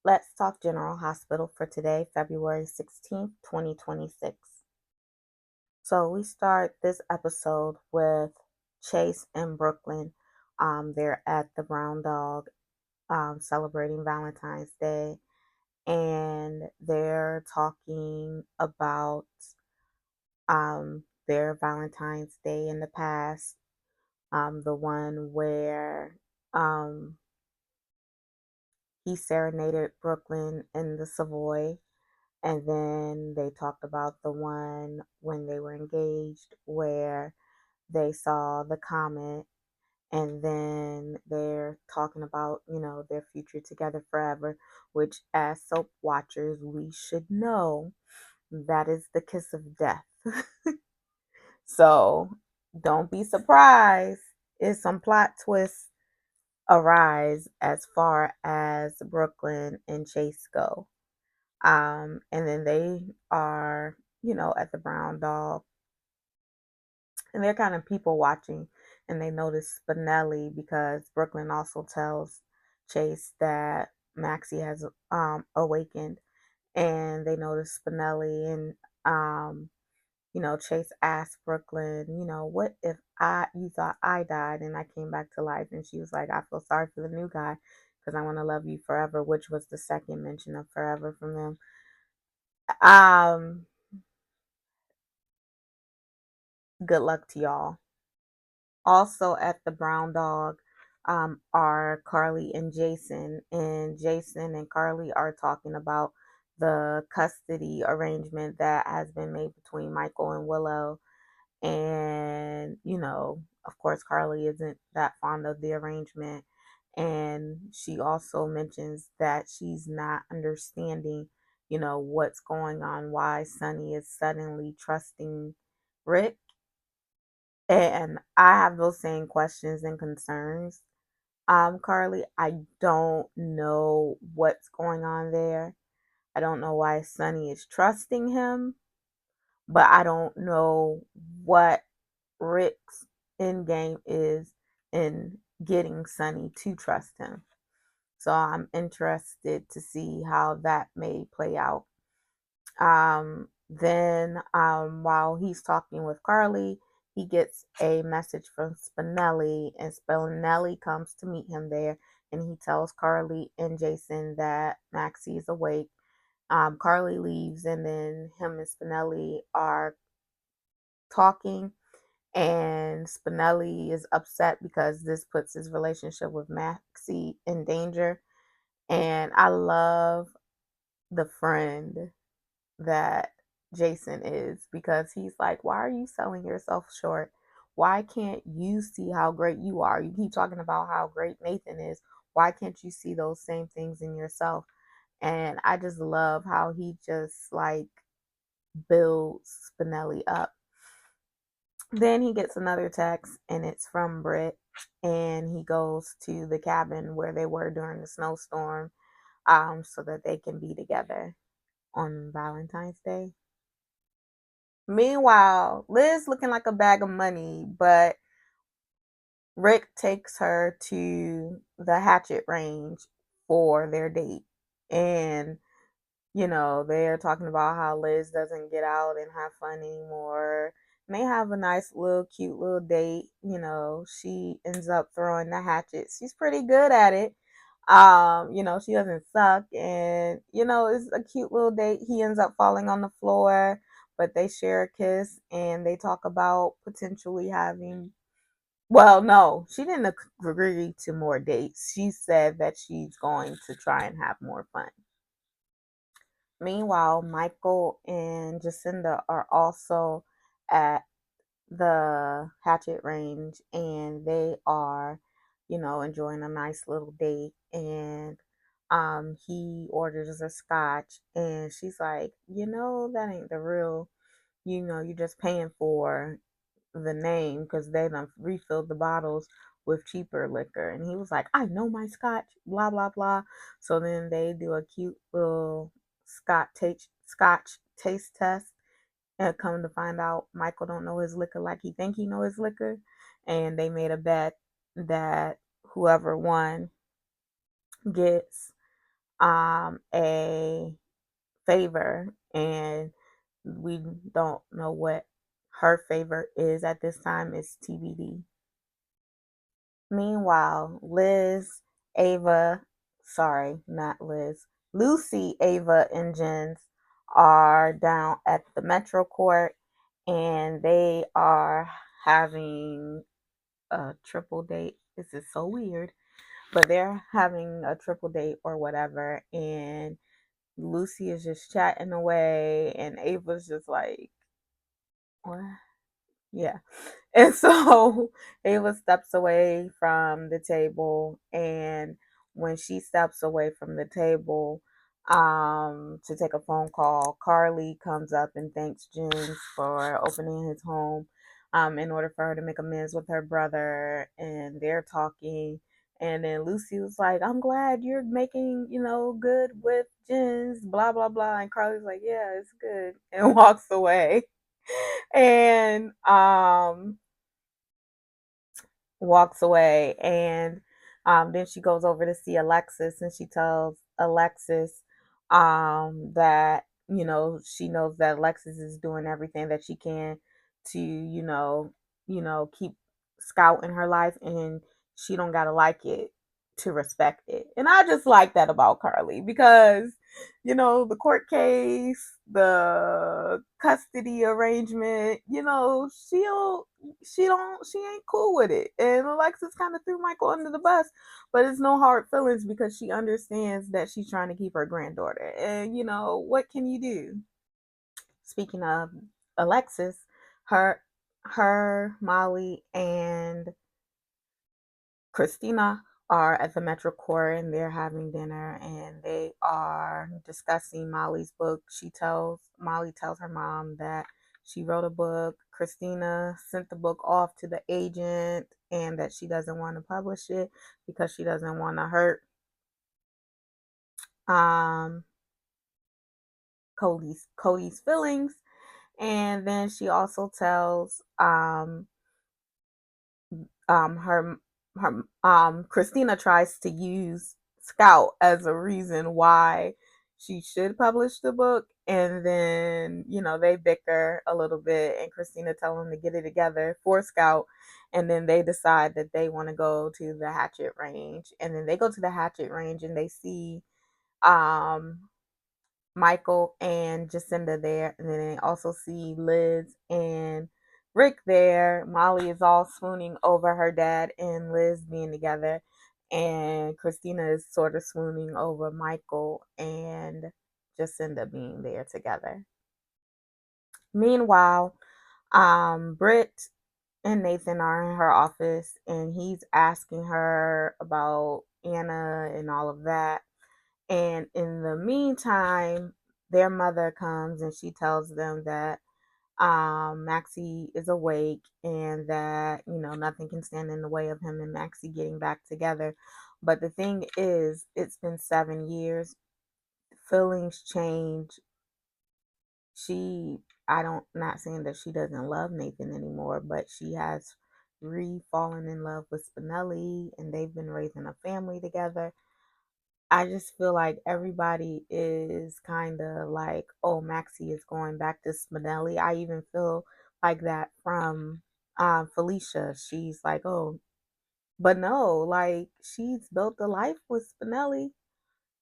Let's Talk General Hospital for today, February 16th, 2026. So we start this episode with Chase and Brooklyn. They're at the Brown Dog celebrating Valentine's Day, and they're talking about their Valentine's Day in the past, the one where he serenaded Brooklyn in the Savoy. And then they talked about the one when they were engaged where they saw the comet. And then they're talking about, their future together forever, which as soap watchers, we should know that is the kiss of death. So don't be surprised if some plot twists arise as far as Brooklyn and Chase go. And then they are, at the Brown Dog, and they're kind of people watching, and they notice Spinelli because Brooklyn also tells Chase that Maxie has awakened, and they notice Spinelli, and Chase asked Brooklyn, what if you thought I died and I came back to life? And she was like, I feel sorry for the new guy because I want to love you forever, which was the second mention of forever from them. Um, Good luck to y'all. Also at the Brown Dog are Carly and Jason. And Jason and Carly are talking about the custody arrangement that has been made between Michael and Willow. And, of course, Carly isn't that fond of the arrangement. And she also mentions that she's not understanding, what's going on, why Sonny is suddenly trusting Rick. And I have those same questions and concerns. Carly, I don't know what's going on there. I don't know why Sonny is trusting him, but I don't know what Rick's end game is in getting Sonny to trust him. So I'm interested to see how that may play out. Then while he's talking with Carly, he gets a message from Spinelli, and Spinelli comes to meet him there, and he tells Carly and Jason that Maxie is awake. Carly leaves, and then him and Spinelli are talking, and Spinelli is upset because this puts his relationship with Maxie in danger. And I love the friend that Jason is, because he's like, why are you selling yourself short? Why can't you see how great you are? You keep talking about how great Nathan is. Why can't you see those same things in yourself? And I just love how he just like builds Spinelli up. Then he gets another text, and it's from Britt, and he goes to the cabin where they were during the snowstorm, so that they can be together on Valentine's Day. Meanwhile, Liz looking like a bag of money, but Rick takes her to the hatchet range for their date. And, they're talking about how Liz doesn't get out and have fun anymore. And they have a nice little cute little date. She ends up throwing the hatchet. She's pretty good at it. She doesn't suck, and it's a cute little date. He ends up falling on the floor, but they share a kiss, and they talk about potentially having, well, no, she didn't agree to more dates. She said that she's going to try and have more fun. Meanwhile, Michael and Jacinda are also at the hatchet range, and they are, enjoying a nice little date. And he orders a scotch, and she's like, that ain't the real, you're just paying for the name because they done refilled the bottles with cheaper liquor. And he was like, I know my scotch, blah blah blah. So then they do a cute little scotch taste test, and come to find out, Michael don't know his liquor like he think he know his liquor. And they made a bet that whoever won gets a favor, and we don't know what her favor is at this time. It's TBD. Meanwhile, not Liz, Lucy, Ava, and Jens are down at the Metro Court, and they are having a triple date. This is so weird, but they're having a triple date or whatever, and Lucy is just chatting away, and Ava's just like, what? Yeah. And so Ava steps away from the table, and when she steps away from the table to take a phone call, Carly comes up and thanks Jens for opening his home in order for her to make amends with her brother, and they're talking. And then Lucy was like, I'm glad you're making, good with Jens, blah, blah, blah. And Carly's like, yeah, it's good, and walks away. And walks away, and then she goes over to see Alexis, and she tells Alexis that she knows that Alexis is doing everything that she can to keep Scout in her life, and she don't gotta like it to respect it. And I just like that about Carly, because the court case, the custody arrangement, she ain't cool with it. And Alexis kind of threw Michael under the bus, but it's no hard feelings because she understands that she's trying to keep her granddaughter. And what can you do? Speaking of Alexis, her Molly and Christina are at the Metro Court, and they're having dinner, and they are discussing Molly's book. Molly tells her mom that she wrote a book. Christina sent the book off to the agent, and that she doesn't want to publish it because she doesn't want to hurt um Cody's feelings. And then she also tells her Christina tries to use Scout as a reason why she should publish the book, and then they bicker a little bit, and Christina tell them to get it together for Scout, and then they decide that they want to go to the hatchet range, and then they go to the hatchet range, and they see um Michael and Jacinda there, and then they also see Liz and Rick there. Molly is all swooning over her dad and Liz being together, and Christina is sort of swooning over Michael and Jacinda being there together. Meanwhile, Britt and Nathan are in her office, and he's asking her about Anna and all of that. And in the meantime, their mother comes and she tells them that Maxie is awake, and that nothing can stand in the way of him and Maxie getting back together. But the thing is, it's been 7 years. Feelings change. She, I don't, not saying that she doesn't love Nathan anymore, but she has re-fallen in love with Spinelli, and they've been raising a family together. I just feel like everybody is kind of like, oh, Maxie is going back to Spinelli. I even feel like that from Felicia. She's like, oh, but no, like she's built a life with Spinelli,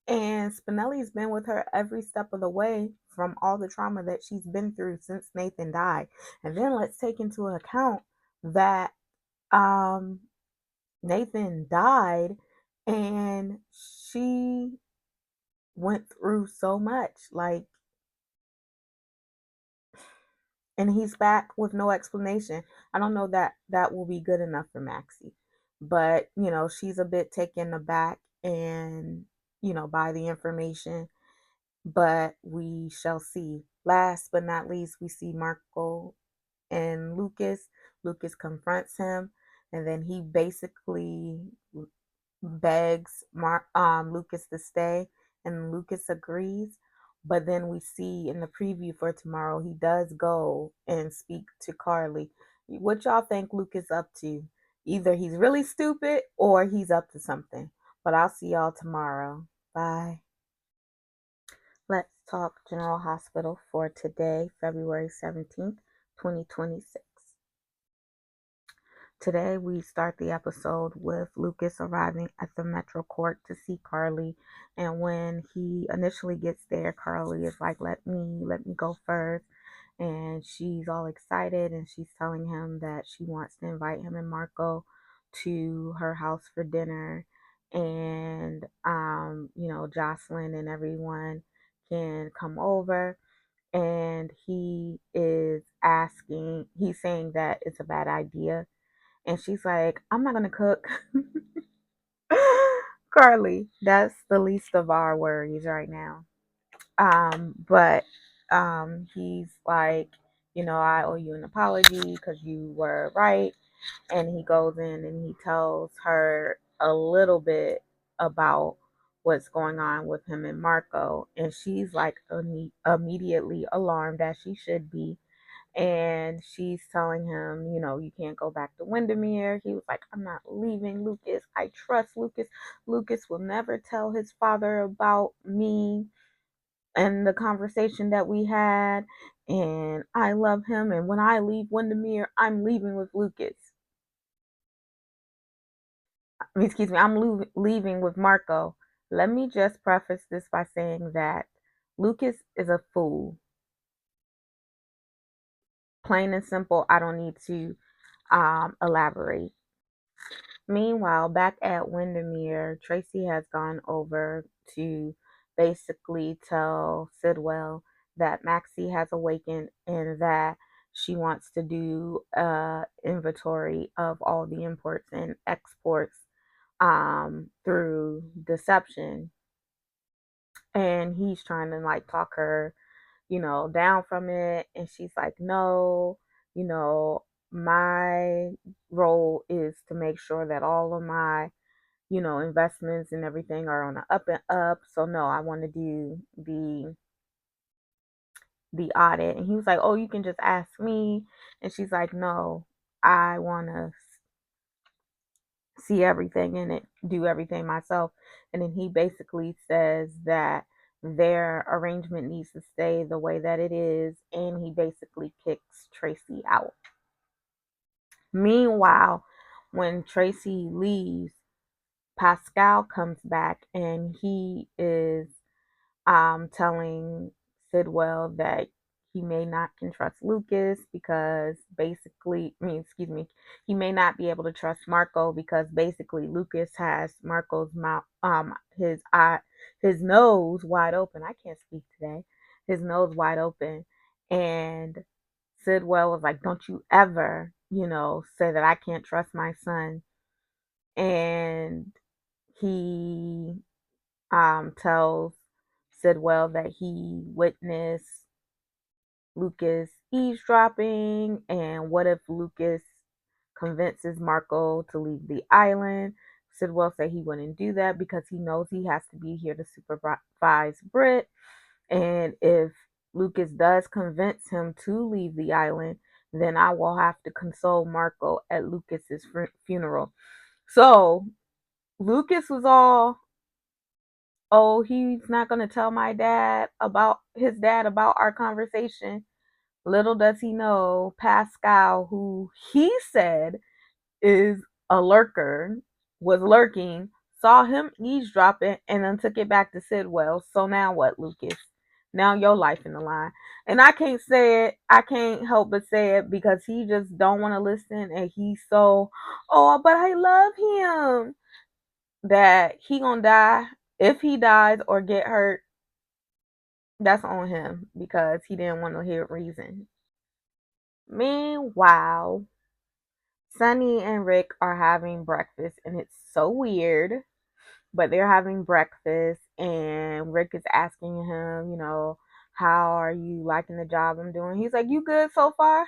and Spinelli's been with her every step of the way from all the trauma that she's been through since Nathan died. And then let's take into account that um, Nathan died, and she went through so much, like, and he's back with no explanation. I don't know that that will be good enough for Maxie, but she's a bit taken aback, and by the information, but we shall see. Last but not least, we see Marco and Lucas confronts him, and then he basically begs Lucas to stay, and Lucas agrees. But then we see in the preview for tomorrow, he does go and speak to Carly. What y'all think Lucas up to? Either he's really stupid or he's up to something. But I'll see y'all tomorrow. Bye. Let's talk General Hospital for today, February 17th, 2026. Today, we start the episode with Lucas arriving at the Metro Court to see Carly. And when he initially gets there, Carly is like, let me go first. And she's all excited and she's telling him that she wants to invite him and Marco to her house for dinner. And, Jocelyn and everyone can come over. And he's saying that it's a bad idea, and she's like, I'm not going to cook. Carly, that's the least of our worries right now. But he's like, I owe you an apology because you were right. And he goes in and he tells her a little bit about what's going on with him and Marco. And she's like immediately alarmed, as she should be, and she's telling him, you can't go back to Windermere. He was like, I'm not leaving, Lucas. I trust Lucas. Lucas will never tell his father about me and the conversation that we had. And I love him. And when I leave Windermere, I'm leaving with Lucas. Excuse me, leaving with Marco. Let me just preface this by saying that Lucas is a fool. Plain and simple. I don't need to elaborate. Meanwhile, back at Windermere, Tracy has gone over to basically tell Sidwell that Maxie has awakened and that she wants to do a inventory of all the imports and exports through deception. And he's trying to like talk her, down from it. And she's like, no, you know, my role is to make sure that all of my, investments and everything are on the up and up. So no, I want to do the audit. And he was like, oh, you can just ask me. And she's like, no, I want to see everything in it, do everything myself. And then he basically says that their arrangement needs to stay the way that it is, and he basically kicks Tracy out. Meanwhile, when Tracy leaves, Pascal comes back and he is telling Sidwell that he may not can trust Lucas because basically, excuse me, he may not be able to trust Marco because basically Lucas has Marco's mouth, his nose wide open. I can't speak today. His nose wide open, and Sidwell was like, "Don't you ever, say that I can't trust my son." And he tells Sidwell that he witnessed Lucas eavesdropping, and what if Lucas convinces Marco to leave the island? Sidwell said he wouldn't do that because he knows he has to be here to supervise Britt, and if Lucas does convince him to leave the island, then I will have to console Marco at Lucas's funeral. So Lucas was all, oh, he's not going to tell his dad about our conversation. Little does he know, Pascal, who he said is a lurker, was lurking, saw him eavesdropping, and then took it back to Sidwell. So now what, Lucas? Now your life in the line. And I can't say it. I can't help but say it because he just don't want to listen, and he's so, oh, but I love him, that he gonna die. If he dies or get hurt, that's on him because he didn't want to hear reason. Meanwhile, Sunny and Rick are having breakfast, and it's so weird, but they're having breakfast, and Rick is asking him, how are you liking the job I'm doing? He's like, you good so far?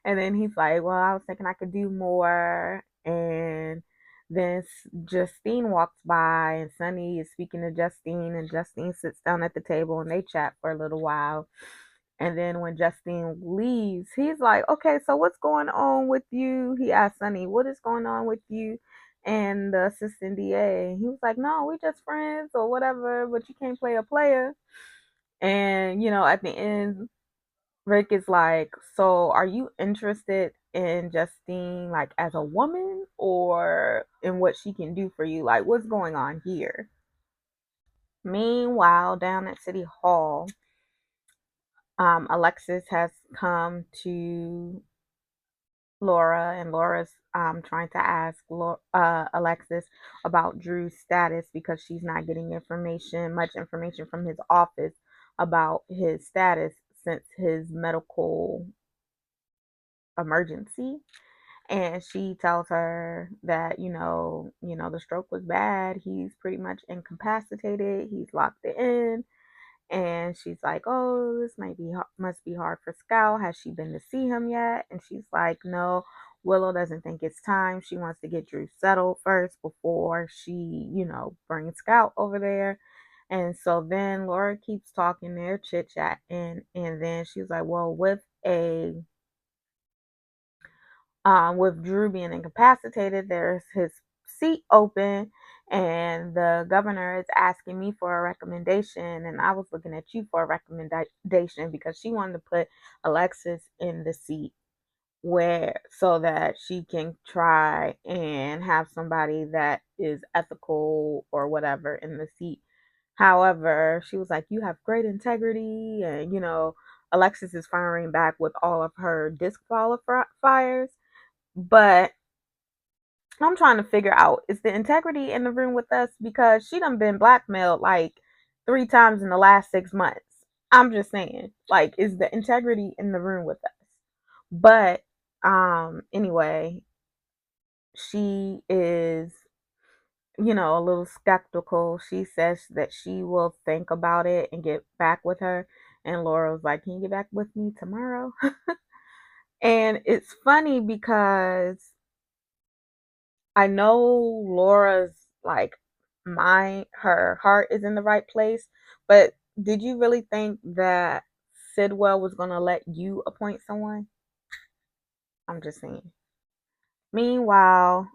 And then he's like, well, I was thinking I could do more. And then Justine walks by, and Sunny is speaking to Justine, and Justine sits down at the table and they chat for a little while. And then when Justine leaves, he's like, okay, so what's going on with you? He asked Sunny, what is going on with you and the assistant DA. He was like, "No, we just friends or whatever, but you can't play a player." And at the end, Rick is like, "So, are you interested in Justine like as a woman or in what she can do for you? Like, what's going on here?" Meanwhile, down at City Hall, Alexis has come to Laura, and Laura's trying to ask Alexis about Drew's status because she's not getting much information from his office about his status since his medical emergency. And she tells her that the stroke was bad. He's pretty much incapacitated. He's locked in. And she's like, "Oh, this must be hard for Scout. Has she been to see him yet?" And she's like, "No, Willow doesn't think it's time. She wants to get Drew settled first before she, brings Scout over there." And so then Laura keeps talking, their chit chat, and then she's like, "Well, with Drew being incapacitated, there's his seat open, and the governor is asking me for a recommendation, and I was looking at you for a recommendation because she wanted to put Alexis in the seat where so that she can try and have somebody that is ethical or whatever in the seat. However, she was like, "You have great integrity," and Alexis is firing back with all of her disqualifiers. But I'm trying to figure out, is the integrity in the room with us because she done been blackmailed like 3 times in the last 6 months. I'm just saying, like, is the integrity in the room with us? But anyway, she is, a little skeptical. She says that she will think about it and get back with her. And Laura was like, "Can you get back with me tomorrow?" And it's funny because I know Laura's like her heart is in the right place, but did you really think that Sidwell was gonna let you appoint someone? I'm just saying. Meanwhile,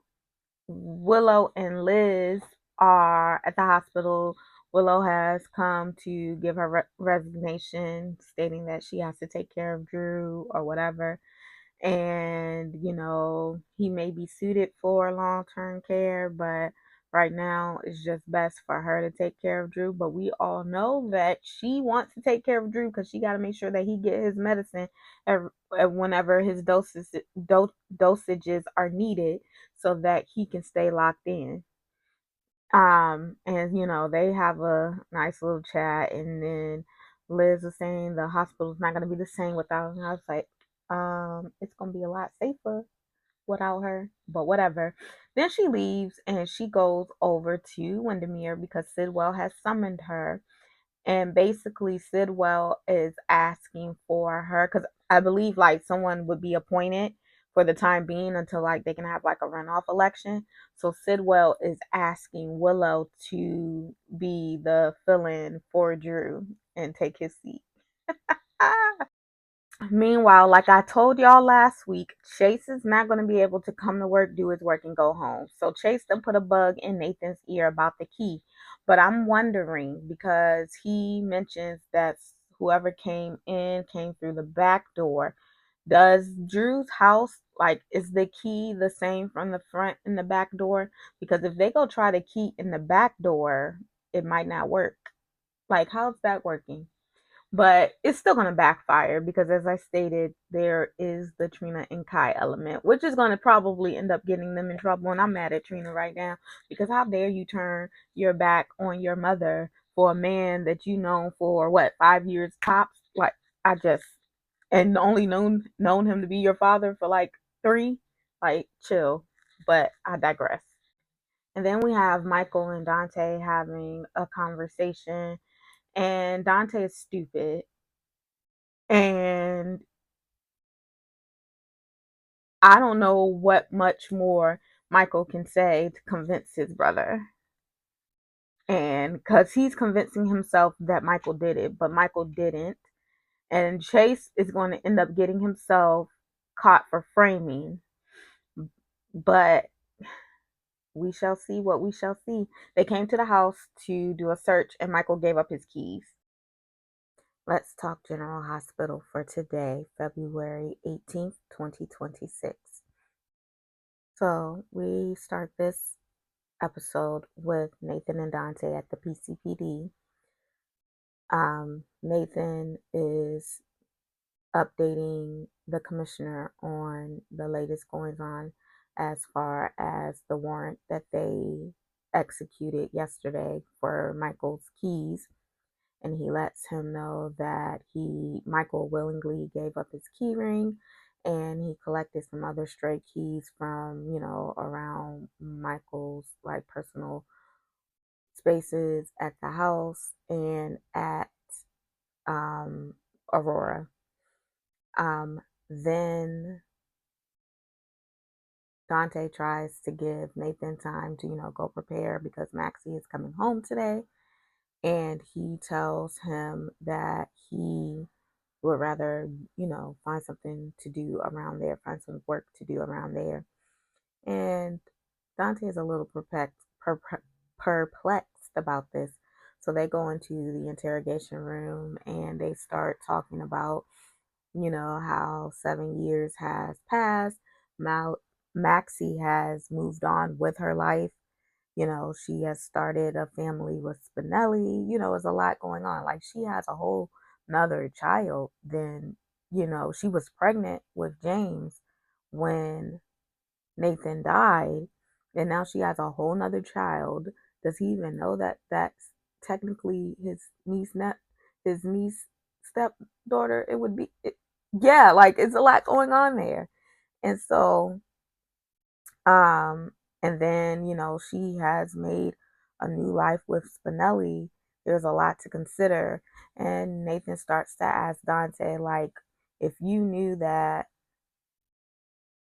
Willow and Liz are at the hospital. Willow has come to give her resignation, stating that she has to take care of Drew or whatever. And he may be suited for long-term care, but right now it's just best for her to take care of Drew. But we all know that she wants to take care of Drew because she got to make sure that he get his medicine whenever his dosages are needed so that he can stay locked in. And they have a nice little chat, and then Liz was saying the hospital's not gonna be the same without her. I was like, it's gonna be a lot safer without her, but whatever. Then she leaves and she goes over to Windermere because Sidwell has summoned her, and basically Sidwell is asking for her because I believe like someone would be appointed for the time being until like they can have like a runoff election. So Sidwell is asking Willow to be the fill-in for Drew and take his seat. Meanwhile, like I told y'all last week, Chase is not going to be able to come to work, do his work, and go home. So Chase then put a bug in Nathan's ear about the key. But I'm wondering because he mentions that whoever came in came through the back door. Does Drew's house, like, is the key the same from the front and the back door? Because if they go try the key in the back door, it might not work. Like, how's that working? But it's still going to backfire because, as I stated, there is the Trina and Kai element, which is going to probably end up getting them in trouble. And I'm mad at Trina right now because how dare you turn your back on your mother for a man that you know for what, 5 years tops? Like, I just and only known him to be your father for like 3. Like, chill. But I digress. And then we have Michael and Dante having a conversation, and Dante is stupid. And I don't know what much more Michael can say to convince his brother. And because he's convincing himself that Michael did it, but Michael didn't. And Chase is going to end up getting himself caught for framing. But we shall see what we shall see. They came to the house to do a search, and Michael gave up his keys. Let's talk General Hospital for today, February 18th, 2026. So we start this episode with Nathan and Dante at the PCPD. Nathan is updating the commissioner on the latest goings on as far as the warrant that they executed yesterday for Michael's keys. And he lets him know that Michael willingly gave up his key ring, and he collected some other stray keys from, around Michael's like personal spaces at the house and at Aurora. Then Dante tries to give Nathan time to, go prepare because Maxie is coming home today. And he tells him that he would rather, find something to do around there, find some work to do around there. And Dante is a little perplexed about this. So they go into the interrogation room and they start talking about, how 7 years has passed. Maxie has moved on with her life. She has started a family with Spinelli. There's a lot going on. Like, she has a whole another child. Then, she was pregnant with James when Nathan died, and now she has a whole nother child. Does he even know that that's technically his niece stepdaughter? It would be, yeah, like, it's a lot going on there. And so, um, and then, she has made a new life with Spinelli. There's a lot to consider. And Nathan starts to ask Dante, like, if you knew that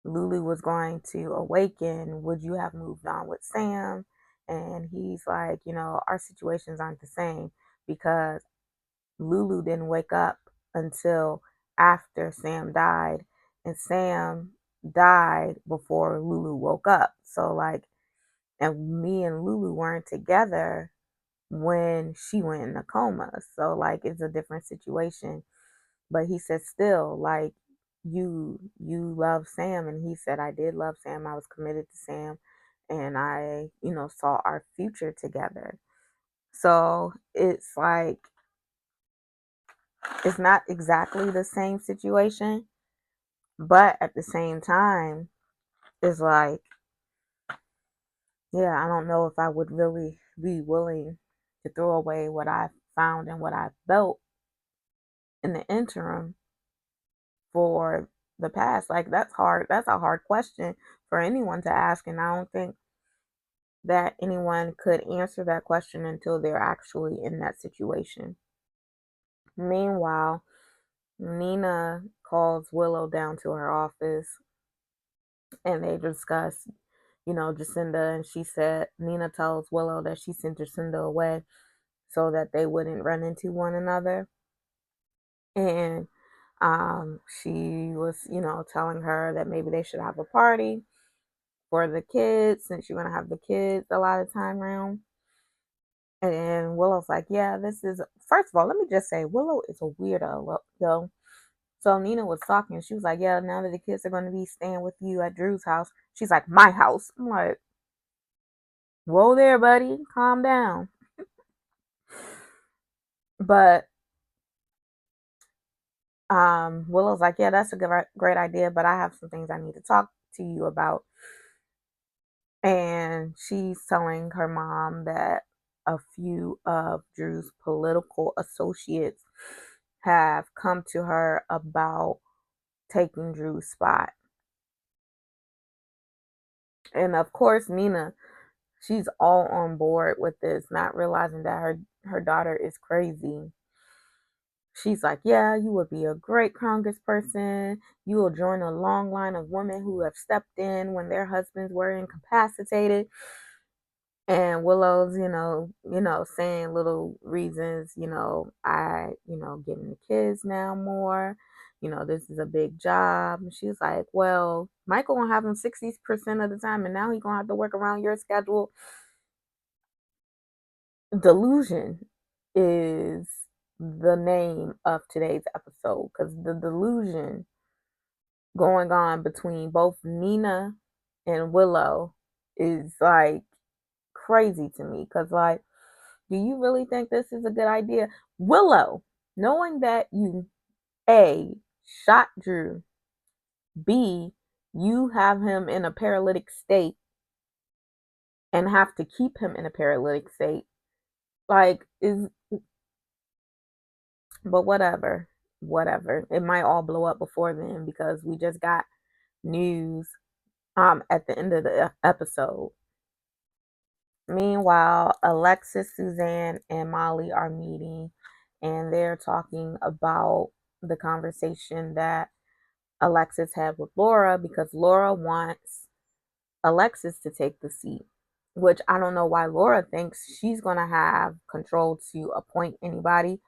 Lulu was going to awaken, would you have moved on with Sam? And he's like, our situations aren't the same because Lulu didn't wake up until after Sam died, and Sam died before Lulu woke up. So, like, and me and Lulu weren't together when she went in a coma. So, like, it's a different situation. But he said, still, like, you love Sam. And he said, I did love Sam. I was committed to Sam, and I, saw our future together. So it's like, it's not exactly the same situation, but at the same time, it's like, yeah, I don't know if I would really be willing to throw away what I found and what I built in the interim for the past. Like, that's hard. That's a hard question for anyone to ask. And I don't think that anyone could answer that question until they're actually in that situation. Meanwhile, Nina calls Willow down to her office and they discuss, Jacinda. And Nina tells Willow that she sent Jacinda away so that they wouldn't run into one another. And she was, telling her that maybe they should have a party for the kids since you're going to have the kids a lot of time around. And Willow's like, yeah, first of all, let me just say, Willow is a weirdo, yo. So Nina was talking. She was like, yeah, now that the kids are going to be staying with you at Drew's house. She's like, my house. I'm like, whoa there, buddy. Calm down. But Willow's like, yeah, that's a great idea, but I have some things I need to talk to you about. And she's telling her mom that a few of Drew's political associates have come to her about taking Drew's spot. And of course, Nina, she's all on board with this, not realizing that her daughter is crazy. She's like, yeah, you would be a great congressperson. You will join a long line of women who have stepped in when their husbands were incapacitated. And Willow's, saying little reasons, getting the kids now more. this is a big job. And she's like, well, Michael gonna have him 60% of the time, and now he gonna have to work around your schedule. Delusion is the name of today's episode, because the delusion going on between both Nina and Willow is like crazy to me. Because, like, do you really think this is a good idea? Willow, knowing that you A, shot Drew, B, you have him in a paralytic state and have to keep him in a paralytic state. Like, but whatever. Whatever. It might all blow up before then, because we just got news at the end of the episode. Meanwhile, Alexis, Suzanne, and Molly are meeting, and they're talking about the conversation that Alexis had with Laura, because Laura wants Alexis to take the seat, which I don't know why Laura thinks she's going to have control to appoint anybody,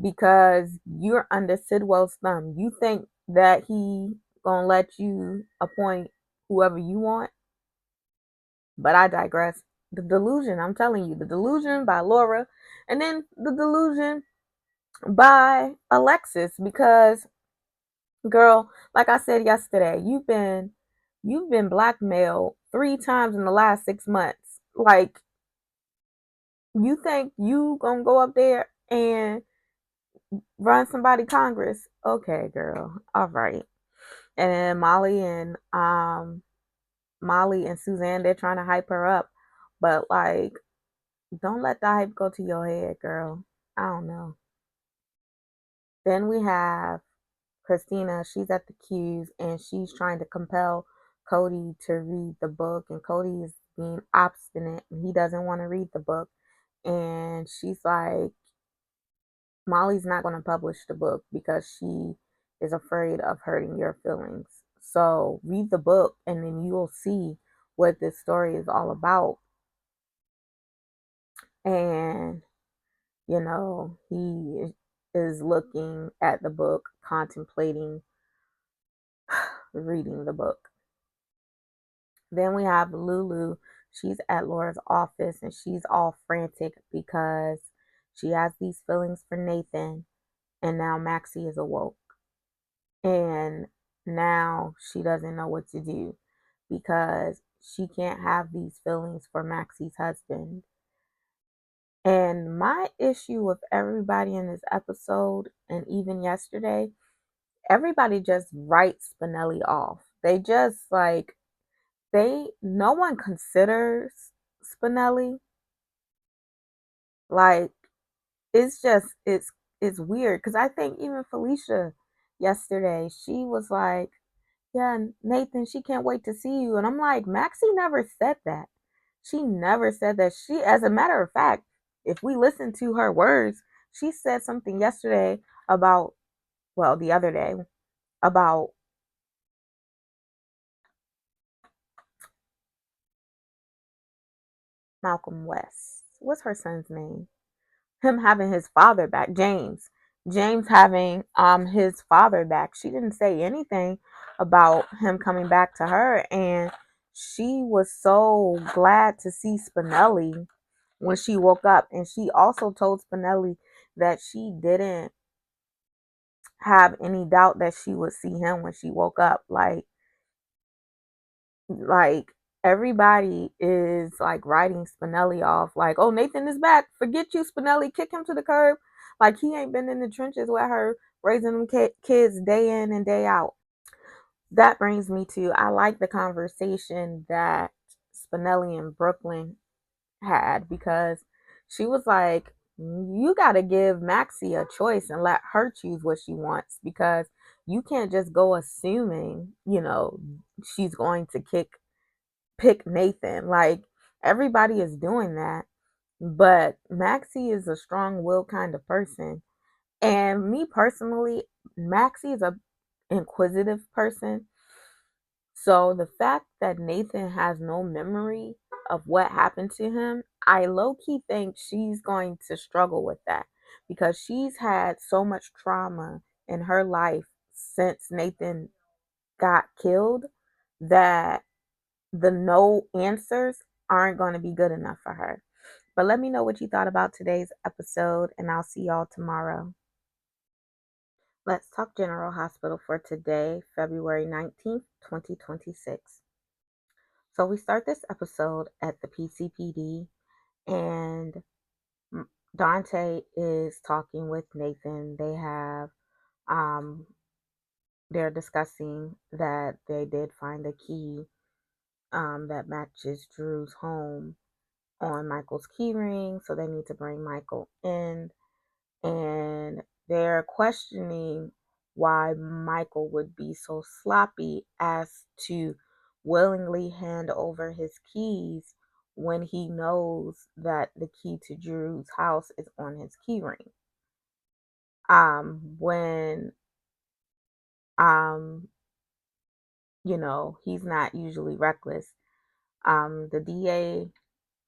because you're under Sidwell's thumb. You think that he going to let you appoint whoever you want? But I digress. The delusion, I'm telling you, the delusion by Laura, and then the delusion by Alexis, because girl, like I said yesterday, you've been blackmailed 3 times in the last 6 months. Like, you think you gonna go up there and run somebody Congress? Okay, girl. All right. And then Molly and Suzanne, they're trying to hype her up. But, like, don't let the hype go to your head, girl. I don't know. Then we have Christina. She's at the Q's and she's trying to compel Cody to read the book. And Cody is being obstinate and he doesn't want to read the book. And she's like, Molly's not going to publish the book because she is afraid of hurting your feelings. So read the book and then you'll see what this story is all about. And, he is looking at the book, contemplating reading the book. Then we have Lulu. She's at Laura's office and she's all frantic because she has these feelings for Nathan, and now Maxie is awoke. And now she doesn't know what to do because she can't have these feelings for Maxie's husband. And my issue with everybody in this episode, and even yesterday, everybody just writes Spinelli off. They just like, no one considers Spinelli. Like, it's weird, because I think even Felicia yesterday, she was like, yeah, Nathan, she can't wait to see you. And I'm like, Maxie never said that. She never said that. She, as a matter of fact, if we listen to her words, she said something yesterday about, well, the other day, about Malcolm West. What's her son's name? Him having his father back, James having his father back. She didn't say anything about him coming back to her, and she was so glad to see Spinelli when she woke up. And she also told Spinelli that she didn't have any doubt that she would see him when she woke up. Like everybody is like writing Spinelli off, like, oh, Nathan is back, forget you, Spinelli, kick him to the curb. Like, he ain't been in the trenches with her raising them kids day in and day out. That brings me to, I like the conversation that Spinelli and Brooklyn had, because she was like, you got to give Maxie a choice and let her choose what she wants, because you can't just go assuming, she's going to pick Nathan. Like, everybody is doing that. But Maxie is a strong willed kind of person. And me personally, Maxie is a inquisitive person. So the fact that Nathan has no memory of what happened to him, I low key think she's going to struggle with that, because she's had so much trauma in her life since Nathan got killed, that the no answers aren't going to be good enough for her. But let me know what you thought about today's episode, and I'll see y'all tomorrow. Let's Talk General Hospital for today, February 19th, 2026. So we start this episode at the PCPD, and Dante is talking with Nathan. Um, they're discussing that they did find a key that matches Drew's home on Michael's keyring, so they need to bring Michael in, and they're questioning why Michael would be so sloppy as to willingly hand over his keys when he knows that the key to Drew's house is on his keyring. When he's not usually reckless. The DA,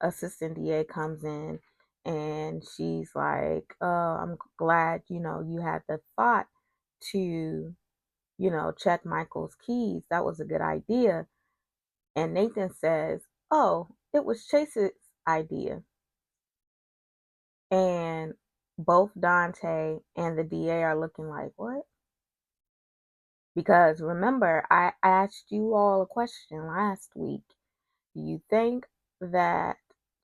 assistant DA, comes in and she's like, I'm glad, you had the thought to, check Michael's keys. That was a good idea. And Nathan says, oh, it was Chase's idea. And both Dante and the DA are looking like, what? Because remember, I asked you all a question last week. Do you think that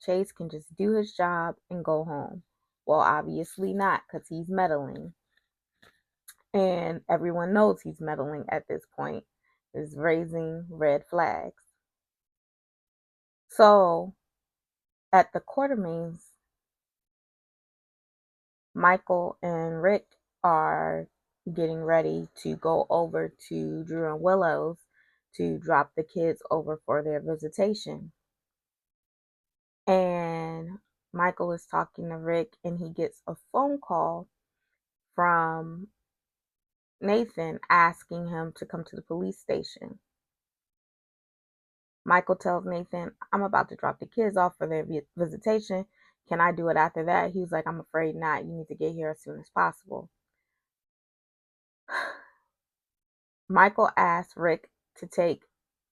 Chase can just do his job and go home? Well, obviously not, because he's meddling. And everyone knows he's meddling at this point, is raising red flags. So at the Quartermaines, Michael and Rick are getting ready to go over to Drew and Willow's to drop the kids over for their visitation. And Michael is talking to Rick, and he gets a phone call from Nathan asking him to come to the police station. Michael tells Nathan, I'm about to drop the kids off for their visitation. Can I do it after that? He was like, I'm afraid not. You need to get here as soon as possible. Michael asks Rick to take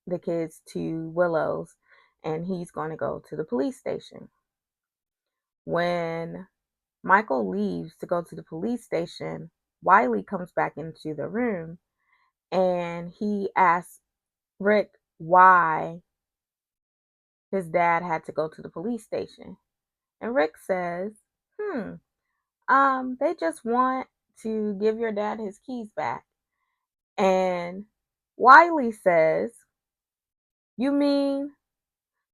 the kids to Willow's, and he's going to go to the police station. When Michael leaves to go to the police station, Wiley comes back into the room, and he asks Rick why his dad had to go to the police station. And Rick says, they just want to give your dad his keys back. And Wiley says, you mean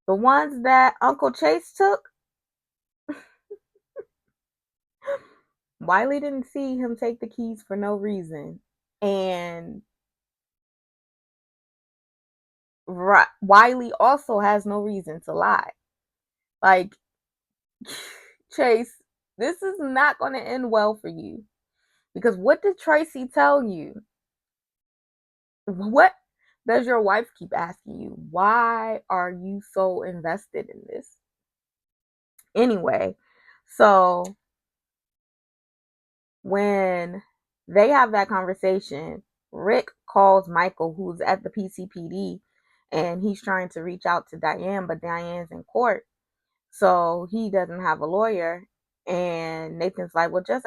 the ones that Uncle Chase took? Wiley didn't see him take the keys for no reason. And Wiley also has no reason to lie. Like, Chase, this is not going to end well for you. Because what did Tracy tell you? What does your wife keep asking you? Why are you so invested in this? Anyway, so when they have that conversation, Rick calls Michael, who's at the PCPD, and he's trying to reach out to Diane, but Diane's in court. So he doesn't have a lawyer. And Nathan's like, well, just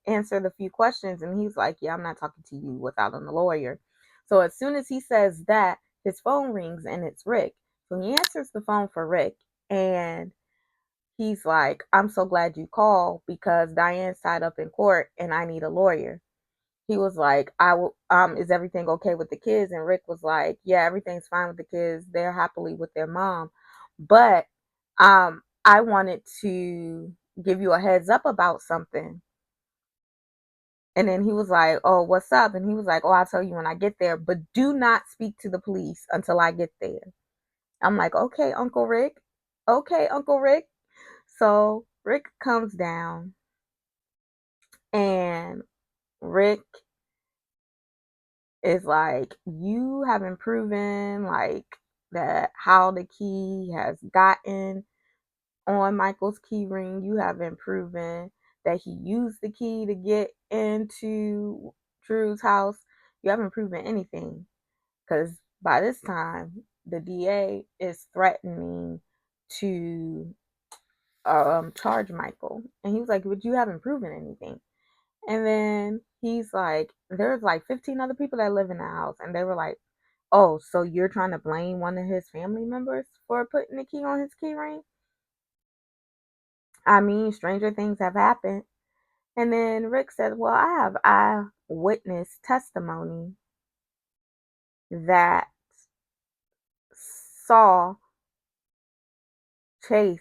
answer the few questions. And he's like, yeah, I'm not talking to you without a lawyer. So as soon as he says that, his phone rings and it's Rick. So he answers the phone for Rick. And he's like, I'm so glad you called because Diane's tied up in court and I need a lawyer. He was like, is everything okay with the kids? And Rick was like, yeah, everything's fine with the kids. They're happily with their mom. But I wanted to give you a heads up about something. And then he was like, oh, what's up? And he was like, oh, I'll tell you when I get there, but do not speak to the police until I get there. I'm like, okay, Uncle Rick. Okay, Uncle Rick. So Rick comes down, and Rick is like, you haven't proven like that how the key has gotten on Michael's key ring. You haven't proven that he used the key to get into Drew's house. You haven't proven anything. Because by this time, the DA is threatening to charge Michael. And he was like, but you haven't proven anything. And then he's like, there's like 15 other people that live in the house. And they were like, oh, so you're trying to blame one of his family members for putting the key on his key ring? I mean, stranger things have happened. And then Rick said, well, I have eyewitness testimony that saw Chase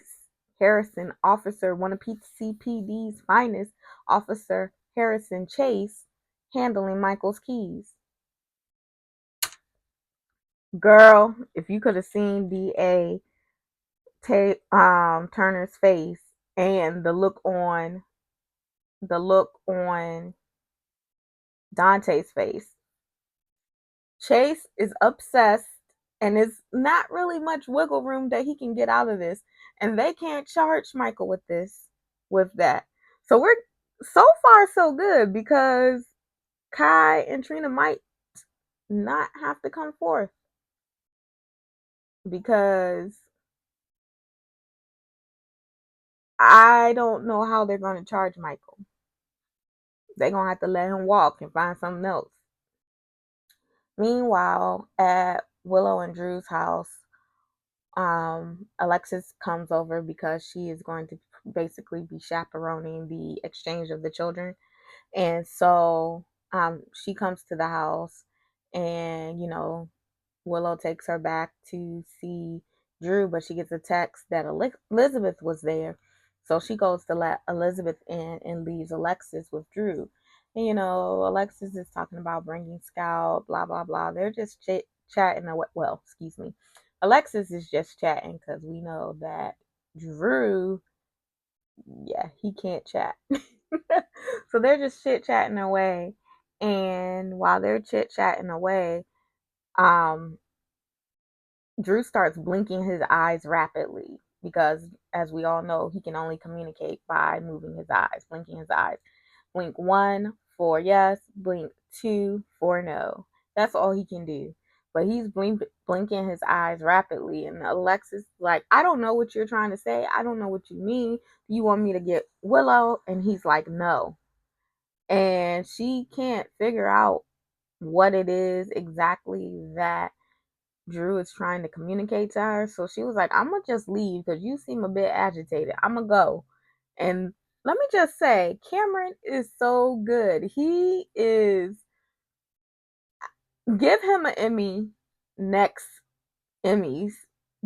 Harrison, officer, one of PCPD's finest, Officer Harrison Chase, handling Michael's keys. Girl, if you could have seen DA Turner's face and the look on Dante's face. Chase is obsessed and there's not really much wiggle room that he can get out of this. And they can't charge Michael with that. So we're so far so good because Kai and Trina might not have to come forth because I don't know how they're going to charge Michael. They're going to have to let him walk and find something else. Meanwhile, at Willow and Drew's house, Alexis comes over because she is going to basically be chaperoning the exchange of the children. And so she comes to the house and, Willow takes her back to see Drew, but she gets a text that Elizabeth was there. So she goes to let Elizabeth in and leaves Alexis with Drew. And, Alexis is talking about bringing Scout, blah, blah, blah. They're just chatting away. Well, excuse me. Alexis is just chatting because we know that Drew, yeah, he can't chat. So they're just chit chatting away. And while they're chit chatting away, um, Drew starts blinking his eyes rapidly because, as we all know, he can only communicate by moving his eyes, blinking his eyes. Blink one for yes, blink two for no. That's all he can do. But he's blinking his eyes rapidly. And Alexis, like, I don't know what you're trying to say. I don't know what you mean. You want me to get Willow? And he's like, no. And she can't figure out what it is exactly that Drew is trying to communicate to her. So she was like, I'm going to just leave because you seem a bit agitated. I'm going to go. And let me just say, Cameron is so good. He is, give him an Emmy next Emmys,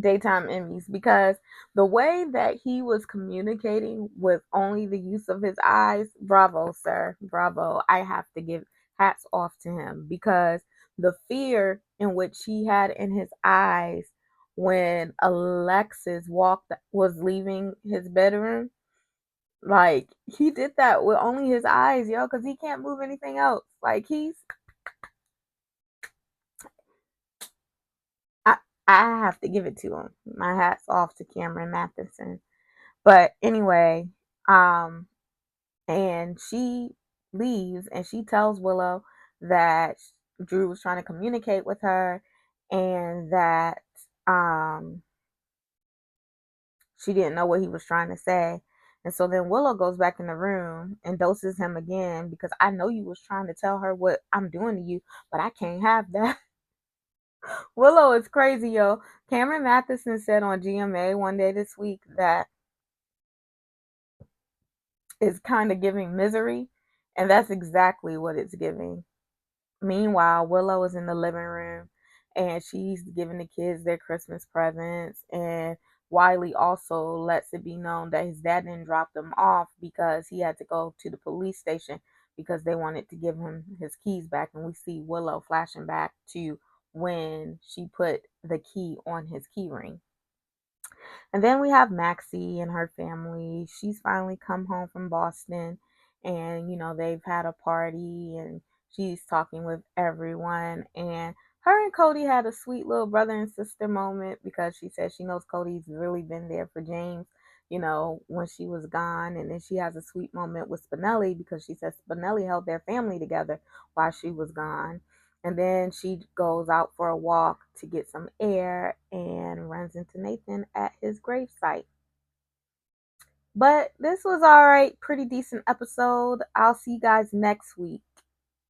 daytime Emmys, because the way that he was communicating with only the use of his eyes, bravo, sir, bravo. I have to give hats off to him because the fear in which he had in his eyes when Alexis was leaving his bedroom, like he did that with only his eyes, yo, because he can't move anything else. Like I, I have to give it to him. My hat's off to Cameron Matheson. But anyway, and she leaves and she tells Willow that Drew was trying to communicate with her and that um she didn't know what he was trying to say. And so then Willow goes back in the room and doses him again because I know you was trying to tell her what I'm doing to you, but I can't have that. Willow is crazy, yo. Cameron Matheson said on GMA one day this week that it's kind of giving misery, and that's exactly what it's giving. Meanwhile, Willow is in the living room and she's giving the kids their Christmas presents. And Wiley also lets it be known that his dad didn't drop them off because he had to go to the police station because they wanted to give him his keys back. And we see Willow flashing back to when she put the key on his key ring. And then we have Maxie and her family. She's finally come home from Boston and, they've had a party and she's talking with everyone. And her and Cody had a sweet little brother and sister moment because she says she knows Cody's really been there for James, when she was gone. And then she has a sweet moment with Spinelli because she says Spinelli held their family together while she was gone. And then she goes out for a walk to get some air and runs into Nathan at his gravesite. But this was all right, pretty decent episode. I'll see you guys next week.